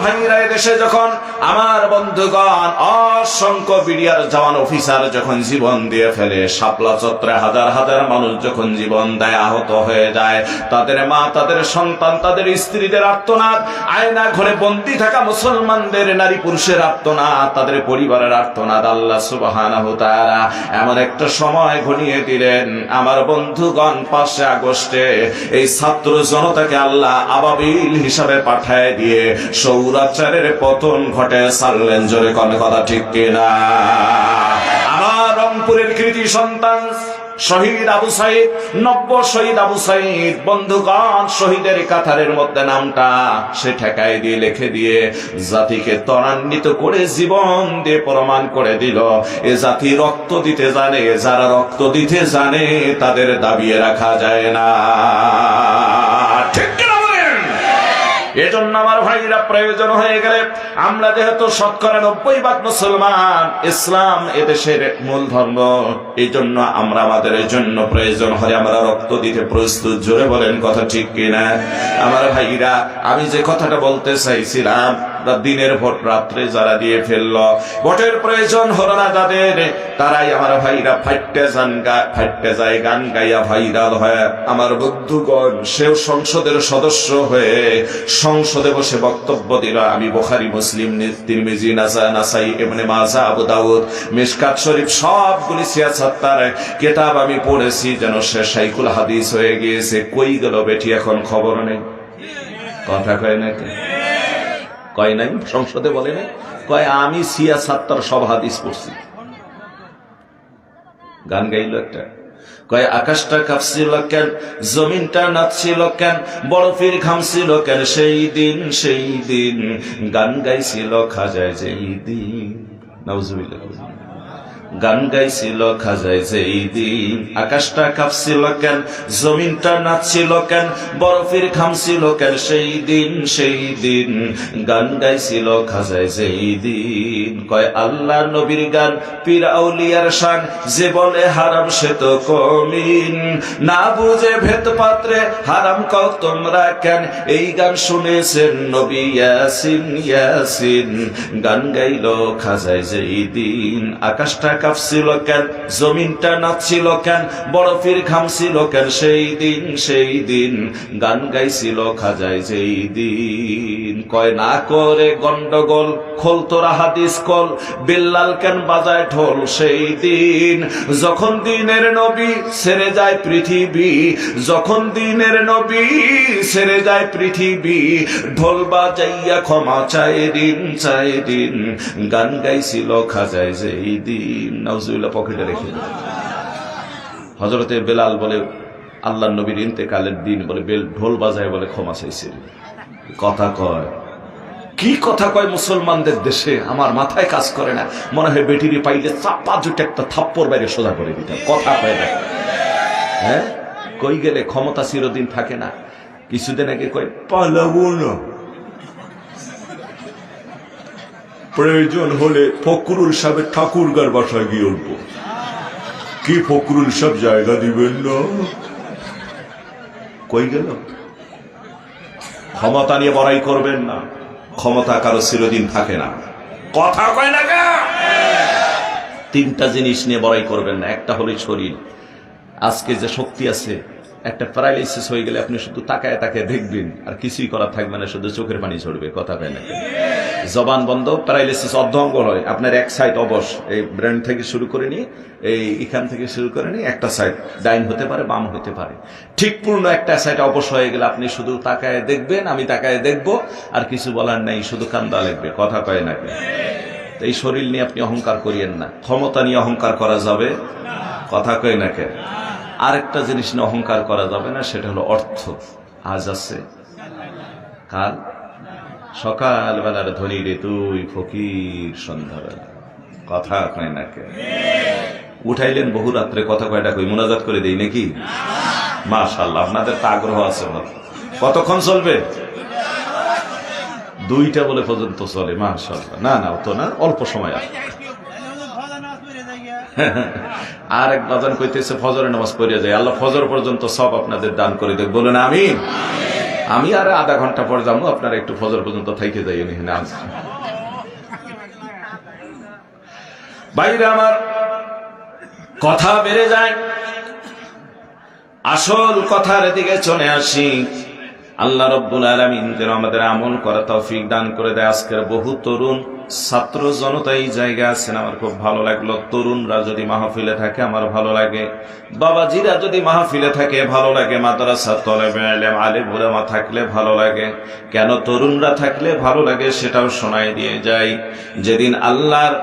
ভাইরা দেশে যখন আমার বন্ধুগণ অসংখ্য বিডিআর জওয়ান অফিসার যখন জীবন দিয়ে ফেলে, শাপলা চত্বরে হাজার হাজার মানুষ যখন জীবন দেয়, আহত হয়ে যায়, তাদের মা, তাদের সন্তান, তাদের স্ত্রীদের আর্তনাদ, আয়না ঘরে বন্দী থাকা মুসলমানদের নারী পুরুষের আর্তনাদ, তাদের পরিবারের আর্তনাদ, আল্লাহ সুবহানাহু তাআলা এমন একটা সময় ঘনিয়ে দিলেন। আমার বন্ধুগণ 5 আগস্টে এই ছাত্র জনতাকে আল্লাহ আবাবিল হিসাবে পাঠায় দিয়ে স্বৈরাচারের পতন ঘটে ছাড়লেন। জোরে কোন কথা ঠিক কিনা? আমার রংপুরের কৃতি সন্তান শহীদ আবু সাইদ, নব্য শহীদ আবু সাইদ, বন্ধুগণ শহীদের কাতারের মধ্যে নামটা সে ঠেকায় দিয়ে লিখে দিয়ে জাতিকে ত্বরান্বিত করে জীবন দিয়ে প্রমাণ করে দিল এ জাতি রক্ত দিতে জানে, যারা রক্ত দিতে জানে তাদের দাবিয়ে রাখা যায় না। ঠিক কিনা বলেন? এজন্য আমার ভাইরা প্রয়োজন হয়ে গেলে আমরা যেহেতু 90% মুসলমান, ইসলাম এদেশের মূল ধর্ম, এই জন্য আমরা আমাদের জন্য প্রয়োজন হলে আমরা রক্ত দিতে প্রস্তুত। জোরে বলেন কথা ঠিক কিনা? আমার ভাইরা, আমি যে কথাটা বলতে চাইছিলাম, দিনের ভোট রাত্রে যারা দিয়ে ফেলল, ভোটের প্রয়োজন হলো না যাদের, তারাই আমার ভাইরা ফাইটে যায় গান গাইয়া ভাইরাল হয়। আমার বন্ধুগণ, সেও সংসদের সদস্য হয়ে সংসদে বসে বক্তব্য দিল। আমি বুখারী, মুসলিম, তিরমিজি, নাসাই, ইবনে মাজাহ, আবু দাউদ, মিশকাত শরীফ সবগুলি সিয়াসাত্তার কিতাব আমি পড়েছি, যেন সে শাইখুল হাদিস হয়ে গিয়েছে। কই গেল বেটি, এখন খবর নেই। কথা কয় না? কয় নাই? সংসদে বলে নাই? কয় আমি সিয়াসাত্তার সব হাদিস পড়ছি। গান গাইল একটা, কয় আকাশটা কাঁপছিল কেন, জমিনটা নাচছিল কেন, বরফের ঘামছিল কেন, সেই দিন গান গাইছিল খাজায় যেই দিন। নাউজুবিল্লাহ। গান গাইছিল খাজায় যেই দিন, আকাশটা কাঁপছিল কেন, জমিনটা নাচছিল কেন, বরফের ঘামছিল কেন, সেই দিন গান গাইছিল খাজায় যেই দিন। কয় আল্লাহ নবীর গান, পীর আউলিয়ার শান, যে বলে হারাম সে তো কমিন, না বুঝে ভেদ পাত্রে হারাম কও তোমরা কেন, এই গান শুনেছেন নবী ইয়াসিন। গান গাইল খাজায় যেই দিন, আকাশটা কাঁপছিল কেন, জমিনটা নাচছিল কেন, বরফের ঘামছিল কেন, সেই দিন গান গাইছিল খাজায় যেই দিন। কয় না করে গন্ডগোল, খোল তোরা হাদিস কল, বিল্লাল কেন বাজায় ঢোল, সেই দিন যখন দিনের নবী ছেড়ে যায় পৃথিবী, যখন দিনের নবী ছেড়ে যায় পৃথিবী, ঢোল বাজাইয়া ক্ষমা চায় দিন, গান গাইছিল খাজায় যেই দিন। নাউজুবিল্লাহ পকেটে রেখে দেয়। হযরতে বেলাল বলে আল্লাহর নবীর ইন্তেকালের দিন বলে ঢোল বাজায় বলে ক্ষমা চাইছিল। কথা কয় কি কথা কয় মুসলমানদের দেশে, আমার মাথায় কাজ করে না। মনে হয় বেটিরি পাইলে চাপা জুটে একটা থাপ্পড় বাইরে সোজা করে দিতাম। কথা কয় না? হ্যাঁ, কই গেলে ক্ষমতা চিরদিন থাকে না। কিছুদিন আগে কয় পালাবো না, প্রয়োজন হলে ফখরুল সাহেবের ঠাকুরগার বাসায় গিয়ে উঠবো। কি ফখরুল সাহেব জায়গা দিবেন না? কই গেল? ক্ষমতা নিয়ে বড়াই করবেন না, ক্ষমতা কারো চিরদিন থাকে না। কথা কয় না? 3টা জিনিস নিয়ে বড়াই করবেন না। একটা হলো শরীর। আজকে যে শক্তি আছে, একটা প্যারালাইসিস হয়ে গেলে আপনি শুধু তাকায় দেখবেন, আর কিছুই করা থাকবে না, শুধু চোখের পানি ঝরবে। কথা কয় না? জবান বন্ধ, প্যারালাইসিস অর্ধঙ্গ হয়। আপনার এক সাইড অবশ, এই ব্রেন থেকে শুরু করে নিয়ে এখান থেকে শুরু করে নিয়ে একটা সাইড ডাইন হতে পারে, বাম হতে পারে। ঠিক পূর্ণ একটা সাইড অবশ হয়ে গেলে আপনি শুধু তাকায় দেখবেন, আমি তাকায় দেখবো, আর কিছু বলার নাই, শুধু কান্দা লাগবে। কথা কয় না? এই শরীর নিয়ে আপনি অহংকার করিয়েন না। ক্ষমতা নিয়ে অহংকার করা যাবে? কথা কয় না? আরেকটা জিনিস নিয়ে অহংকার করা যাবে না, সেটা হলো অর্থ। আজ আছে, কাল সকালবেলার ধনী রে তুই ফকির সন্ধ্যাবেলা। কথা কয় না? উঠাইলেন বহু রাত্রে, কথা কয়টা কই মোনাজাত করে দেই নাকি? মাশাআল্লাহ, আপনাদের তো আগ্রহ আছে। কতক্ষণ চলবে? 2টা বলে পর্যন্ত চলে। মাশাআল্লাহ। না তো না, অল্প সময় আছে। আর এক বাজান কইতেছে ফজরের নামাজ পড়িয়া যায়, আল্লাহ ফজর পর্যন্ত সব আপনাদের দান করে দেখ। বলুন আমিন। আমি আর আধা ঘন্টা পর যাবো, আপনারা একটু ফজর পর্যন্ত থাইকে যাই এখানে। বাইরে আমার কথা বেড়ে যায়, আসল কথার দিকে চলে আসি। আল্লাহ রাব্বুল আলামিন যেন আমাদের আমল করা তৌফিক দান করে দেয়। আজকের বহু তরুণ ছাত্র জনতা এই জায়গায় আছেন, আমার খুব ভালো লাগলো। তরুণরা যদি মাহফিলে থাকে আমার ভালো লাগে, বাবাজিরা যদি মাহফিলে থাকে ভালো লাগে, মাদ্রাসা তলেবে ইলম আলেম উলামা থাকলে ভালো লাগে। কেন তরুণরা থাকলে ভালো লাগে সেটাও শোনাই দিয়ে যাই। যেদিন আল্লাহর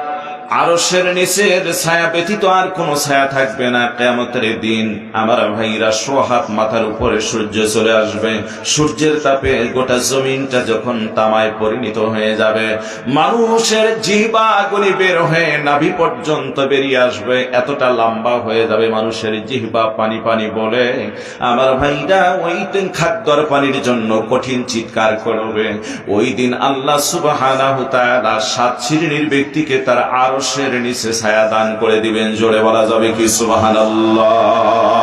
আরশের নিচের ছায়া ব্যতীত আর কোন ছায়া থাকবে না, কিয়ামতের দিন আমার ভাইরা 100 হাত মাথার উপরে সূর্য চলে আসবে। সূর্যের তাপে গোটা জমিনটা যখন তামায় পরিণত হয়ে যাবে, মানুষের জিহ্বাগুলি বের হয়ে নাভি পর্যন্ত বেরিয়ে আসবে, এতটা লম্বা হয়ে যাবে মানুষের জিহ্বা পানি পানি বলে। আমার ভাইরা ওই দিন খাদ্যর পানির জন্য কঠিন চিৎকার করবে। ওই দিন আল্লাহ সুবহানাহু তাআলা 7 শ্রেণীর ব্যক্তিকে তার আরশের নিচে ছায়া দান করে দিবেন। জোরে বলা যাবে কি সুবহানাল্লাহ।